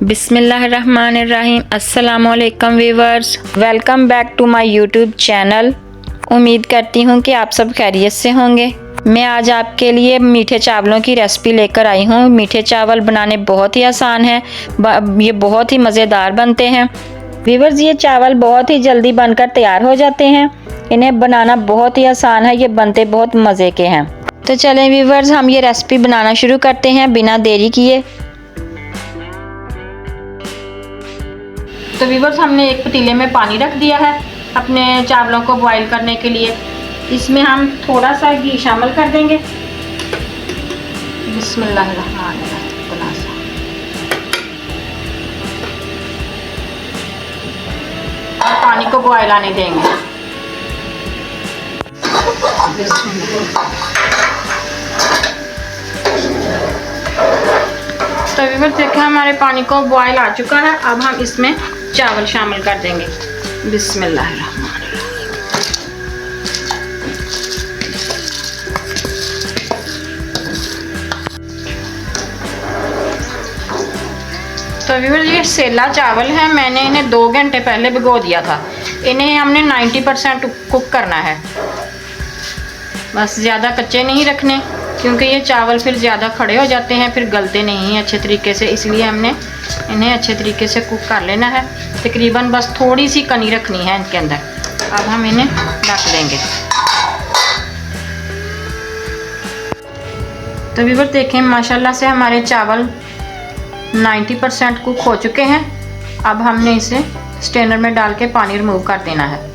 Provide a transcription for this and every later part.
बिस्मिल्लाहिर्रहमानिर्रहीम। अस्सलामुअलैकुम viewers, welcome back to my YouTube channel. उम्मीद करती हूँ कि आप सब खैरियत से होंगे। मैं आज आपके लिए मीठे चावलों की रेसिपी लेकर आई हूँ। मीठे चावल बनाने बहुत ही आसान है, ये बहुत ही मज़ेदार बनते हैं। व्यूवर्स, ये चावल बहुत ही जल्दी बनकर तैयार हो जाते हैं। इन्हें बनाना बहुत ही आसान है, ये बनते बहुत मज़े के हैं। तो चलें व्यूवर्स, हम ये रेसिपी बनाना शुरू करते हैं बिना देरी किए। तो व्यूवर्स, हमने एक पतीले में पानी रख दिया है अपने चावलों को बॉईल करने के लिए। इसमें हम थोड़ा सा घी शामिल कर देंगे। बिस्मिल्लाहिर्रहमानिर्रहीम। और पानी को बॉईल आने देंगे। तो व्यूवर्स, देखिए हमारे पानी को बॉईल आ चुका है। अब हम इसमें चावल शामिल कर देंगे। बिस्मिल्लाहिर्रहमानिर्रहीम। तो व्यूअर्स, ये सेला चावल है। मैंने इन्हें 2 घंटे पहले भिगो दिया था। इन्हें हमने 90% कुक करना है, बस ज़्यादा कच्चे नहीं रखने, क्योंकि ये चावल फिर ज़्यादा खड़े हो जाते हैं, फिर गलते नहीं हैं अच्छे तरीके से। इसलिए हमने इन्हें अच्छे तरीके से कुक कर लेना है। तकरीबन बस थोड़ी सी कनी रखनी है इनके अंदर। अब हम इन्हें ढक देंगे। तो व्यूअर्स, देखें माशाल्लाह से हमारे चावल 90% कुक हो चुके हैं। अब हमने इसे स्ट्रेनर में डाल के पानी रिमूव कर देना है।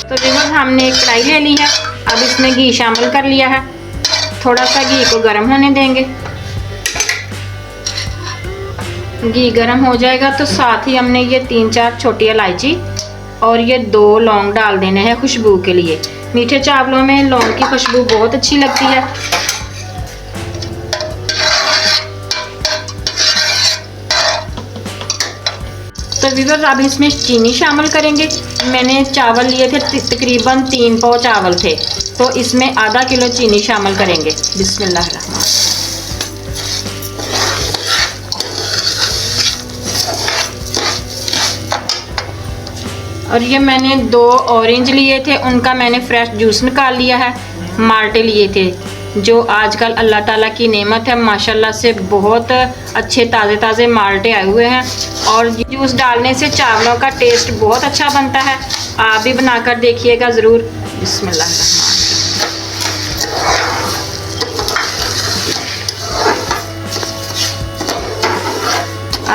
तो व्यूअर्स, हमने एक कढ़ाई ले ली है। अब इसमें घी शामिल कर लिया है। थोड़ा सा घी को गर्म होने देंगे। घी गर्म हो जाएगा तो साथ ही हमने ये 3-4 छोटी इलायची और ये 2 लौंग डाल देने हैं खुशबू के लिए। मीठे चावलों में लौंग की खुशबू बहुत अच्छी लगती है। तो व्यूअर्स, अब इसमें चीनी शामिल करेंगे। मैंने चावल लिए थे तकरीबन 3 पाव चावल थे, तो इसमें आधा किलो चीनी शामिल करेंगे। बिस्मिल्लाहिर्रहमान। और ये मैंने 2 ऑरेंज लिए थे, उनका मैंने फ्रेश जूस निकाल लिया है। माल्टे लिए थे, जो आजकल अल्लाह ताला की नेमत है। माशाल्लाह से बहुत अच्छे ताज़े ताज़े माल्टे आए हुए हैं, और जूस डालने से चावलों का टेस्ट बहुत अच्छा बनता है। आप भी बनाकर देखिएगा ज़रूर। बिस्मिल्लाहिर्रहमान।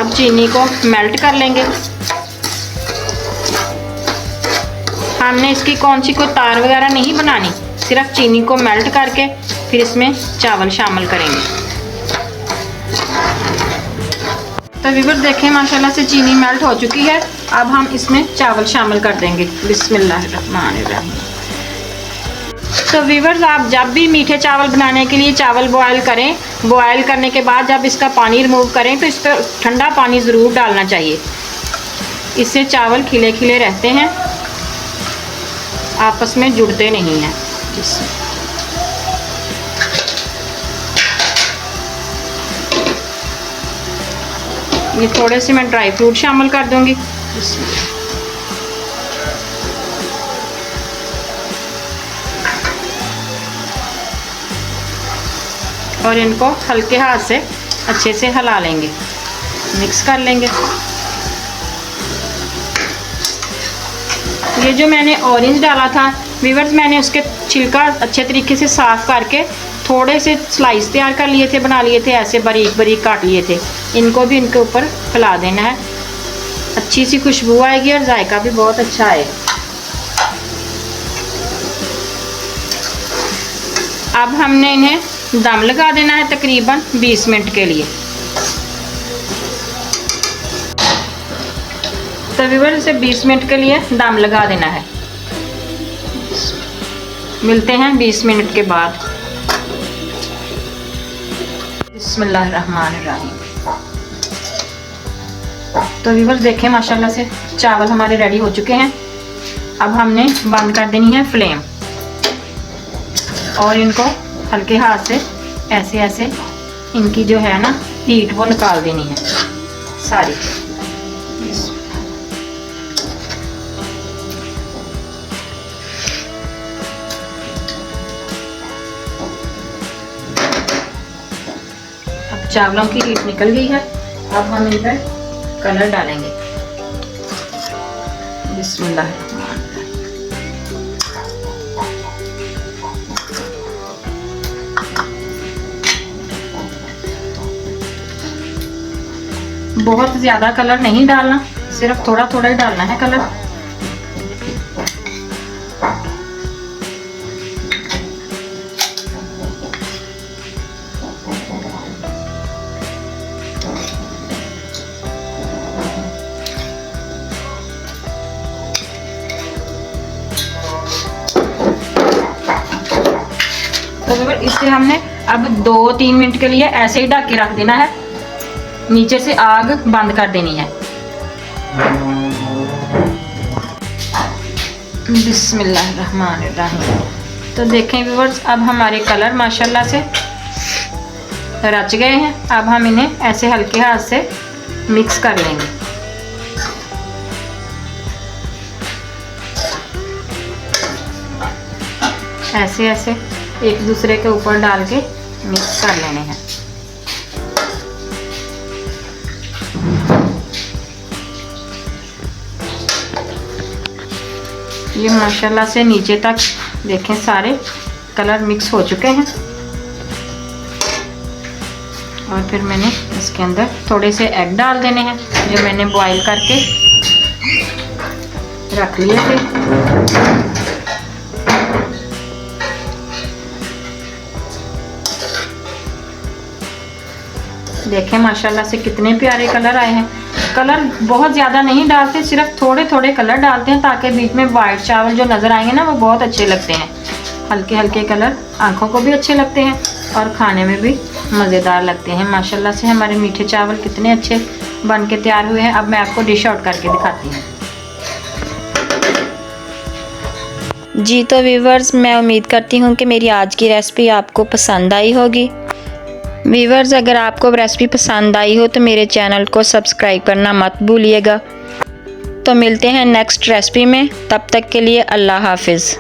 अब चीनी को मेल्ट कर लेंगे। हमने इसकी कौन सी कोई तार वगैरह नहीं बनानी, सिर्फ चीनी को मेल्ट करके फिर इसमें चावल शामिल करेंगे। तो व्यूअर्स, देखें माशाल्लाह से चीनी मेल्ट हो चुकी है। अब हम इसमें चावल शामिल कर देंगे। बिस्मिल्लाहिर्रहमानिर्रहीम। तो व्यूअर्स, आप जब भी मीठे चावल बनाने के लिए चावल बॉयल करें, बॉयल करने के बाद जब इसका पानी रिमूव करें तो इस पर ठंडा पानी ज़रूर डालना चाहिए। इससे चावल खिले खिले रहते हैं, आपस में जुड़ते नहीं हैं। ये थोड़े से मैं ड्राई फ्रूट शामिल कर दूंगी। और इनको हल्के हाथ से अच्छे से हिला लेंगे, मिक्स कर लेंगे। ये जो मैंने ऑरेंज डाला था व्यूअर्स, मैंने उसके छिलका अच्छे तरीके से साफ़ करके थोड़े से स्लाइस तैयार कर लिए थे, बना लिए थे, ऐसे बारीक बारीक काट लिए थे। इनको भी इनके ऊपर फैला देना है। अच्छी सी खुशबू आएगी और जायका भी बहुत अच्छा आएगा। अब हमने इन्हें दम लगा देना है तकरीबन 20 मिनट के लिए। तो व्यूअर्स, इसे 20 मिनट के लिए दम लगा देना है। मिलते हैं 20 मिनट के बाद। बिस्मिल्लाहिर्रहमानिर्रहीम। तो व्यूअर्स, देखें माशाल्लाह से चावल हमारे रेडी हो चुके हैं। अब हमने बंद कर देनी है फ्लेम और इनको हल्के हाथ से ऐसे ऐसे इनकी जो है ना हीट वो निकाल देनी है सारी। अब चावलों की हीट निकल गई है। अब हम इन पर कलर डालेंगे। बिस्मिल्लाह। बहुत ज़्यादा कलर नहीं डालना, सिर्फ थोड़ा थोड़ा ही डालना है कलर। तो इसे हमने अब 2-3 मिनट के लिए ऐसे ही ढक के रख देना है। नीचे से आग बंद कर देनी है। बिस्मिल्लाहिर्रहमानिर्रहीम। तो देखें व्यूअर्स, अब हमारे कलर माशाल्लाह से रच गए हैं। अब हम इन्हें ऐसे हल्के हाथ से मिक्स कर लेंगे। ऐसे ऐसे एक दूसरे के ऊपर डाल के मिक्स कर लेने हैं। ये माशाल्लाह से नीचे तक देखें सारे कलर मिक्स हो चुके हैं। और फिर मैंने इसके अंदर थोड़े से एग डाल देने हैं जो मैंने बॉईल करके रख लिए थे। देखें माशाल्लाह से कितने प्यारे कलर आए हैं। कलर बहुत ज़्यादा नहीं डालते, सिर्फ थोड़े थोड़े कलर डालते हैं ताकि बीच में वाइट चावल जो नज़र आएंगे ना वो बहुत अच्छे लगते हैं। हल्के हल्के कलर आँखों को भी अच्छे लगते हैं और खाने में भी मज़ेदार लगते हैं। माशाल्लाह से हमारे मीठे चावल कितने अच्छे बन के तैयार हुए हैं। अब मैं आपको डिश आउट करके दिखाती हूँ। जी तो व्यूवर्स, मैं उम्मीद करती हूँ कि मेरी आज की रेसिपी आपको पसंद आई होगी। व्यूवर्स, अगर आपको रेसिपी पसंद आई हो तो मेरे चैनल को सब्सक्राइब करना मत भूलिएगा। तो मिलते हैं नेक्स्ट रेसिपी में, तब तक के लिए अल्लाह हाफिज़।